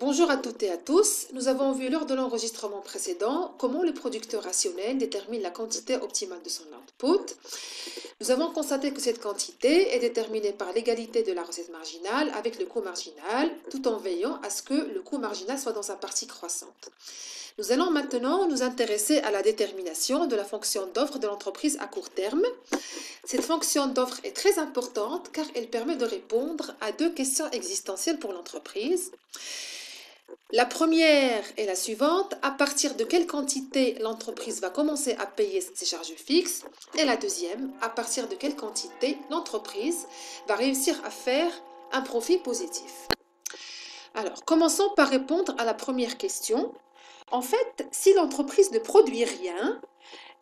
Bonjour à toutes et à tous. Nous avons vu lors de l'enregistrement précédent comment le producteur rationnel détermine la quantité optimale de son output. Nous avons constaté que cette quantité est déterminée par l'égalité de la recette marginale avec le coût marginal, tout en veillant à ce que le coût marginal soit dans sa partie croissante. Nous allons maintenant nous intéresser à la détermination de la fonction d'offre de l'entreprise à court terme. Cette fonction d'offre est très importante car elle permet de répondre à deux questions existentielles pour l'entreprise. La première est la suivante: à partir de quelle quantité l'entreprise va commencer à payer ses charges fixes? Et la deuxième, à partir de quelle quantité l'entreprise va réussir à faire un profit positif? Alors, commençons par répondre à la première question. En fait, si l'entreprise ne produit rien,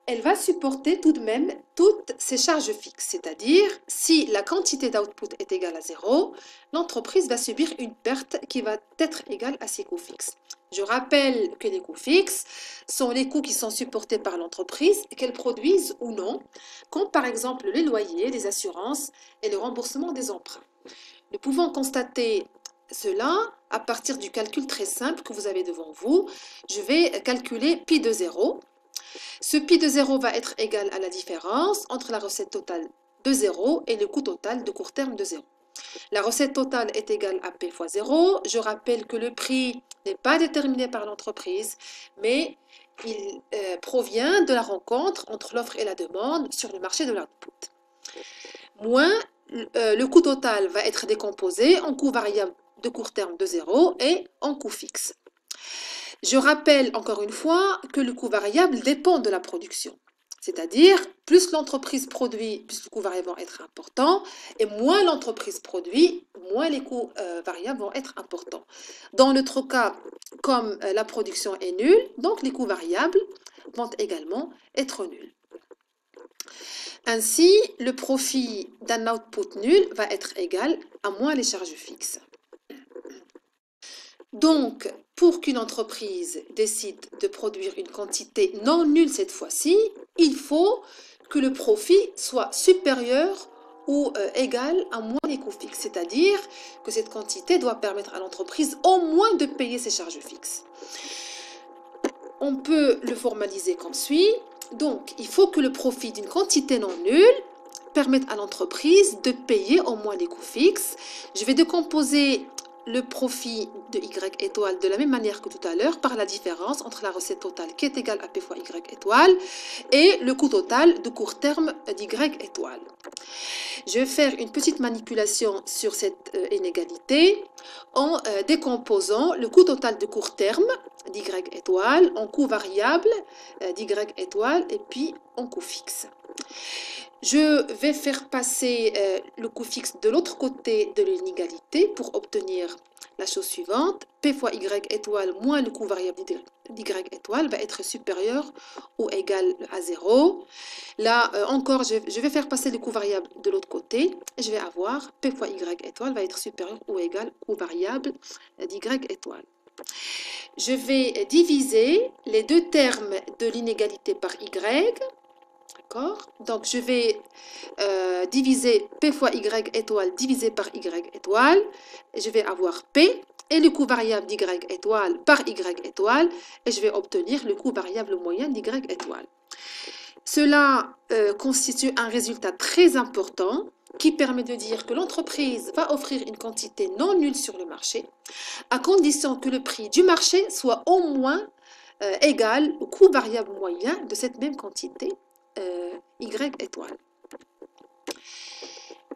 elle va supporter tout de même toutes ses charges fixes, c'est-à-dire si la quantité d'output est égale à 0, l'entreprise va subir une perte qui va être égale à ses coûts fixes. Je rappelle que les coûts fixes sont les coûts qui sont supportés par l'entreprise, qu'elle produise ou non, comme par exemple les loyers, les assurances et le remboursement des emprunts. Nous pouvons constater cela à partir du calcul très simple que vous avez devant vous. Je vais calculer pi de 0. Ce pi de 0 va être égal à la différence entre la recette totale de 0 et le coût total de court terme de 0. La recette totale est égale à P fois 0. Je rappelle que le prix n'est pas déterminé par l'entreprise, mais il provient de la rencontre entre l'offre et la demande sur le marché de l'output. Moins le coût total va être décomposé en coût variable de court terme de 0 et en coût fixe. Je rappelle encore une fois que le coût variable dépend de la production. C'est-à-dire, plus l'entreprise produit, plus le coût variable va être important, et moins l'entreprise produit, moins les coûts variables vont être importants. Dans notre cas, comme la production est nulle, donc les coûts variables vont également être nuls. Ainsi, le profit d'un output nul va être égal à moins les charges fixes. Donc, pour qu'une entreprise décide de produire une quantité non nulle cette fois-ci, il faut que le profit soit supérieur ou égal à moins les coûts fixes. C'est-à-dire que cette quantité doit permettre à l'entreprise au moins de payer ses charges fixes. On peut le formaliser comme suit. Donc, il faut que le profit d'une quantité non nulle permette à l'entreprise de payer au moins les coûts fixes. Je vais décomposer le profit de Y étoile de la même manière que tout à l'heure par la différence entre la recette totale qui est égale à P fois Y étoile et le coût total de court terme d'Y étoile. Je vais faire une petite manipulation sur cette inégalité en décomposant le coût total de court terme d'Y étoile en coût variable d'Y étoile et puis en coût fixe. Je vais faire passer le coût fixe de l'autre côté de l'inégalité pour obtenir la chose suivante. P fois Y étoile moins le coût variable d'Y étoile va être supérieur ou égal à 0. Là encore, je vais faire passer le coût variable de l'autre côté. Et je vais avoir P fois Y étoile va être supérieur ou égal au coût variable d'Y étoile. Je vais diviser les deux termes de l'inégalité par Y. Donc, je vais diviser P fois Y étoile divisé par Y étoile. Je vais avoir P et le coût variable d'Y étoile par Y étoile. Et je vais obtenir le coût variable moyen d'Y étoile. Cela constitue un résultat très important qui permet de dire que l'entreprise va offrir une quantité non nulle sur le marché à condition que le prix du marché soit au moins égal au coût variable moyen de cette même quantité Y étoile.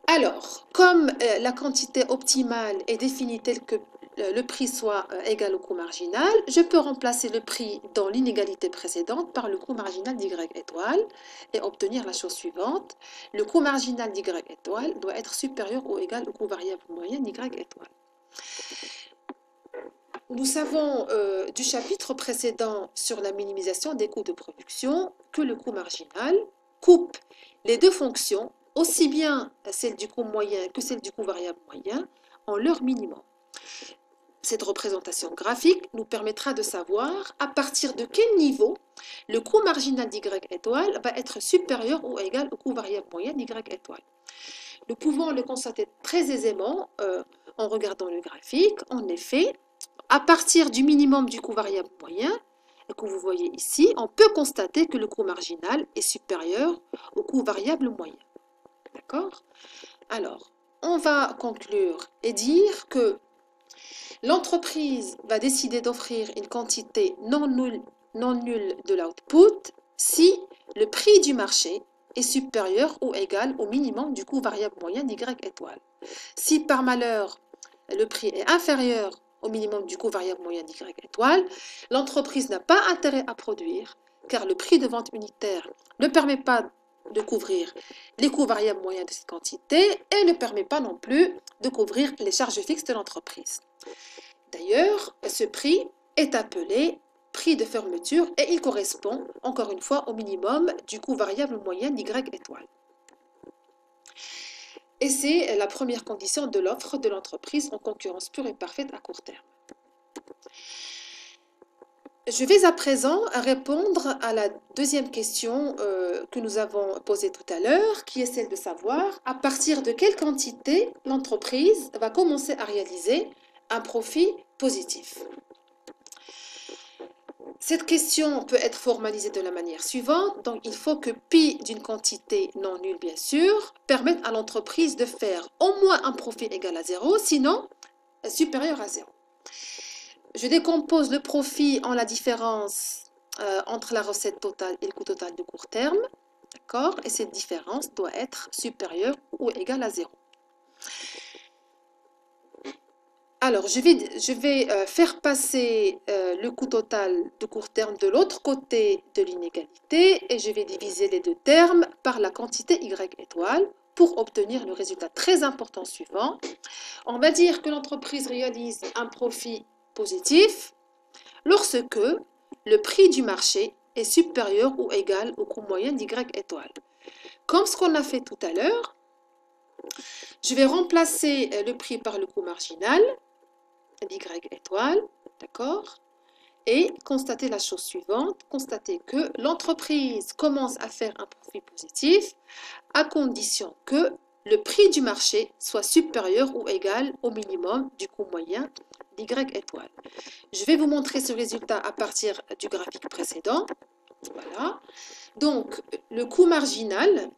Alors, comme la quantité optimale est définie telle que le prix soit égal au coût marginal, je peux remplacer le prix dans l'inégalité précédente par le coût marginal d'Y étoile et obtenir la chose suivante. Le coût marginal d'Y étoile doit être supérieur ou égal au coût variable moyen d'Y étoile. Nous savons du chapitre précédent sur la minimisation des coûts de production que le coût marginal coupe les deux fonctions, aussi bien celle du coût moyen que celle du coût variable moyen, en leur minimum. Cette représentation graphique nous permettra de savoir à partir de quel niveau le coût marginal d'Y étoile va être supérieur ou égal au coût variable moyen d'Y étoile. Nous pouvons le constater très aisément en regardant le graphique. En effet, à partir du minimum du coût variable moyen, que vous voyez ici, on peut constater que le coût marginal est supérieur au coût variable moyen. D'accord? Alors, on va conclure et dire que l'entreprise va décider d'offrir une quantité non nulle de l'output si le prix du marché est supérieur ou égal au minimum du coût variable moyen d'Y étoile. Si par malheur, le prix est inférieur au minimum du coût variable moyen d'Y étoile, l'entreprise n'a pas intérêt à produire car le prix de vente unitaire ne permet pas de couvrir les coûts variables moyens de cette quantité et ne permet pas non plus de couvrir les charges fixes de l'entreprise. D'ailleurs, ce prix est appelé prix de fermeture et il correspond encore une fois au minimum du coût variable moyen d'Y étoile. Et c'est la première condition de l'offre de l'entreprise en concurrence pure et parfaite à court terme. Je vais à présent répondre à la deuxième question que nous avons posée tout à l'heure, qui est celle de savoir à partir de quelle quantité l'entreprise va commencer à réaliser un profit positif. Cette question peut être formalisée de la manière suivante. Donc, il faut que pi d'une quantité non nulle, bien sûr, permette à l'entreprise de faire au moins un profit égal à 0, sinon supérieur à 0. Je décompose le profit en la différence entre la recette totale et le coût total de court terme. D'accord? Et cette différence doit être supérieure ou égale à 0. Alors, je vais faire passer le coût total de court terme de l'autre côté de l'inégalité et je vais diviser les deux termes par la quantité Y étoile pour obtenir le résultat très important suivant. On va dire que l'entreprise réalise un profit positif lorsque le prix du marché est supérieur ou égal au coût moyen d'Y étoile. Comme ce qu'on a fait tout à l'heure, je vais remplacer le prix par le coût marginal d'Y étoile, d'accord? Et constater la chose suivante, constater que l'entreprise commence à faire un profit positif à condition que le prix du marché soit supérieur ou égal au minimum du coût moyen d'Y étoile. Je vais vous montrer ce résultat à partir du graphique précédent. Voilà. Donc, le coût marginal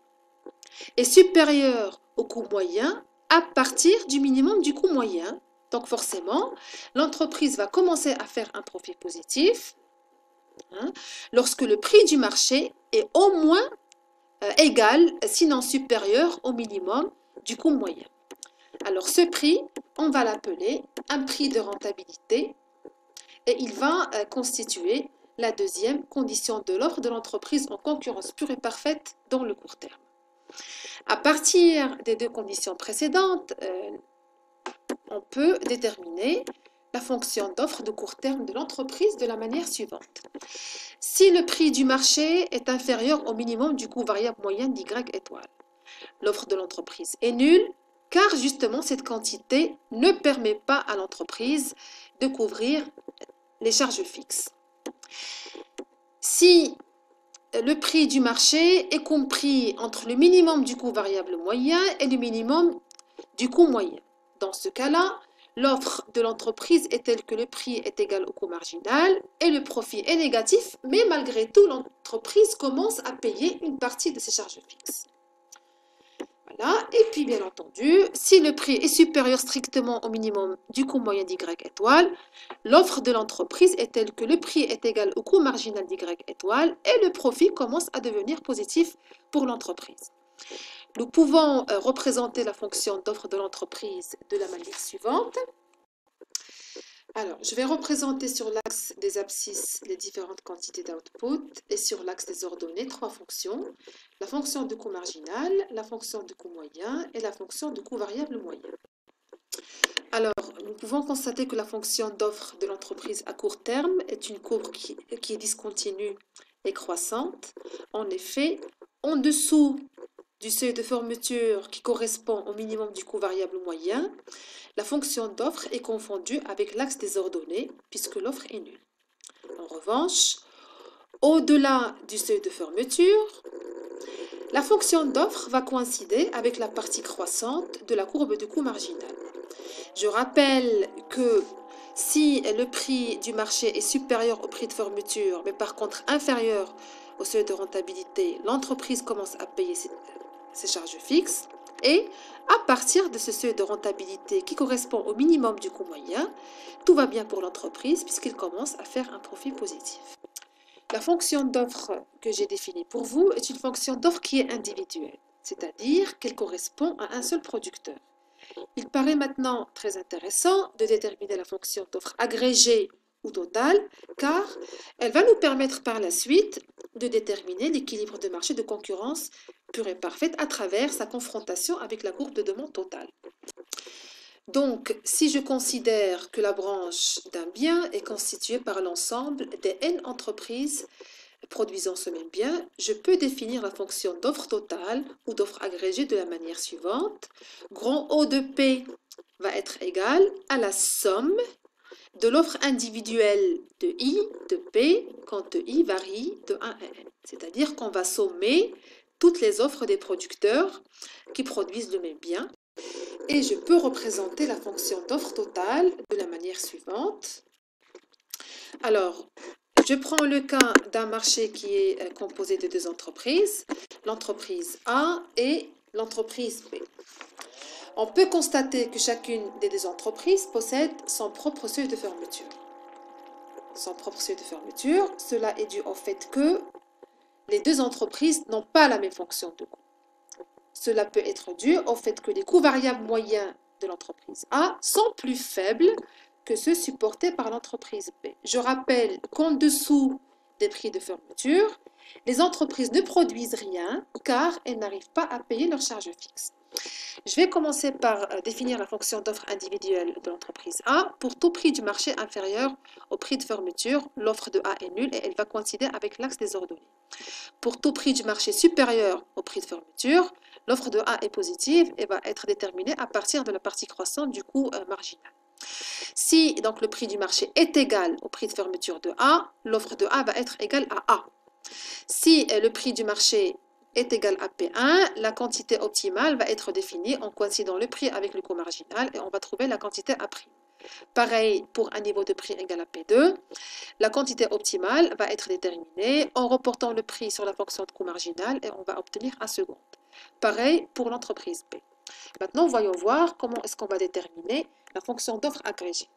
est supérieur au coût moyen à partir du minimum du coût moyen. Donc forcément, l'entreprise va commencer à faire un profit positif lorsque le prix du marché est au moins égal, sinon supérieur au minimum du coût moyen. Alors ce prix, on va l'appeler un prix de rentabilité et il va constituer la deuxième condition de l'offre de l'entreprise en concurrence pure et parfaite dans le court terme. À partir des deux conditions précédentes, on peut déterminer la fonction d'offre de court terme de l'entreprise de la manière suivante. Si le prix du marché est inférieur au minimum du coût variable moyen d'Y étoile, l'offre de l'entreprise est nulle car justement cette quantité ne permet pas à l'entreprise de couvrir les charges fixes. Si le prix du marché est compris entre le minimum du coût variable moyen et le minimum du coût moyen, dans ce cas-là, l'offre de l'entreprise est telle que le prix est égal au coût marginal et le profit est négatif, mais malgré tout, l'entreprise commence à payer une partie de ses charges fixes. Voilà. Et puis, bien entendu, si le prix est supérieur strictement au minimum du coût moyen d'Y étoile, l'offre de l'entreprise est telle que le prix est égal au coût marginal d'Y étoile et le profit commence à devenir positif pour l'entreprise. Nous pouvons représenter la fonction d'offre de l'entreprise de la manière suivante. Alors, je vais représenter sur l'axe des abscisses les différentes quantités d'output et sur l'axe des ordonnées trois fonctions. La fonction de coût marginal, la fonction de coût moyen et la fonction de coût variable moyen. Alors, nous pouvons constater que la fonction d'offre de l'entreprise à court terme est une courbe qui est discontinue et croissante. En effet, en dessous du seuil de fermeture qui correspond au minimum du coût variable moyen, la fonction d'offre est confondue avec l'axe des ordonnées puisque l'offre est nulle. En revanche, au-delà du seuil de fermeture, la fonction d'offre va coïncider avec la partie croissante de la courbe de coût marginal. Je rappelle que si si le prix du marché est supérieur au prix de fermeture, mais par contre inférieur au seuil de rentabilité, l'entreprise commence à payer ses charges fixes. Et à partir de ce seuil de rentabilité qui correspond au minimum du coût moyen, tout va bien pour l'entreprise puisqu'il commence à faire un profit positif. La fonction d'offre que j'ai définie pour vous est une fonction d'offre qui est individuelle, c'est-à-dire qu'elle correspond à un seul producteur. Il paraît maintenant très intéressant de déterminer la fonction d'offre agrégée ou totale, car elle va nous permettre par la suite de déterminer l'équilibre de marché de concurrence pure et parfaite à travers sa confrontation avec la courbe de demande totale. Donc, si je considère que la branche d'un bien est constituée par l'ensemble des N entreprises produisant ce même bien, je peux définir la fonction d'offre totale ou d'offre agrégée de la manière suivante. Grand O de P va être égal à la somme de l'offre individuelle de I de P quand I varie de 1 à N. C'est-à-dire qu'on va sommer toutes les offres des producteurs qui produisent le même bien. Et je peux représenter la fonction d'offre totale de la manière suivante. Alors, je prends le cas d'un marché qui est composé de deux entreprises, l'entreprise A et l'entreprise B. On peut constater que chacune des deux entreprises possède son propre seuil de fermeture. Son propre seuil de fermeture, cela est dû au fait que les deux entreprises n'ont pas la même fonction de coût. Cela peut être dû au fait que les coûts variables moyens de l'entreprise A sont plus faibles que ceux supportés par l'entreprise B. Je rappelle qu'en dessous des prix de fermeture, les entreprises ne produisent rien car elles n'arrivent pas à payer leurs charges fixes. Je vais commencer par définir la fonction d'offre individuelle de l'entreprise A. Pour tout prix du marché inférieur au prix de fermeture, l'offre de A est nulle et elle va coïncider avec l'axe des ordonnées. Pour tout prix du marché supérieur au prix de fermeture, l'offre de A est positive et va être déterminée à partir de la partie croissante du coût marginal. Si donc le prix du marché est égal au prix de fermeture de A, l'offre de A va être égale à A. Si le prix du marché est égal à P1, la quantité optimale va être définie en coïncidant le prix avec le coût marginal et on va trouver la quantité A'. Pareil pour un niveau de prix égal à P2, la quantité optimale va être déterminée en reportant le prix sur la fonction de coût marginal et on va obtenir A seconde. Pareil pour l'entreprise B. Maintenant, voyons voir comment est-ce qu'on va déterminer la fonction d'offre agrégée.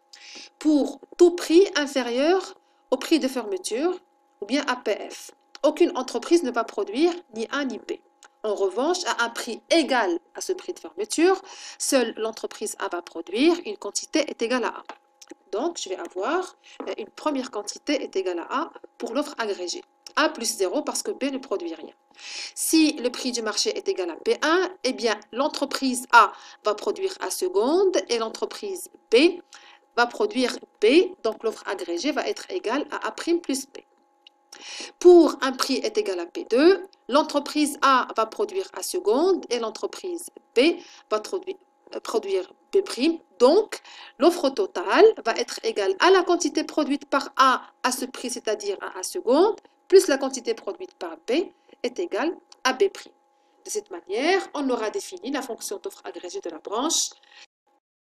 Pour tout prix inférieur au prix de fermeture ou bien APF, aucune entreprise ne va produire ni A ni B. En revanche, à un prix égal à ce prix de fermeture, seule l'entreprise A va produire, une quantité est égale à A. Donc, je vais avoir une première quantité est égale à A pour l'offre agrégée. A plus 0 parce que B ne produit rien. Si le prix du marché est égal à P1, eh bien, l'entreprise A va produire A seconde et l'entreprise B va produire B. Donc, l'offre agrégée va être égale à A' plus B. Pour un prix est égal à P2, l'entreprise A va produire A seconde et l'entreprise B va produire B'. Donc, l'offre totale va être égale à la quantité produite par A à ce prix, c'est-à-dire à A seconde, plus la quantité produite par B est égale à B'. De cette manière, on aura défini la fonction d'offre agrégée de la branche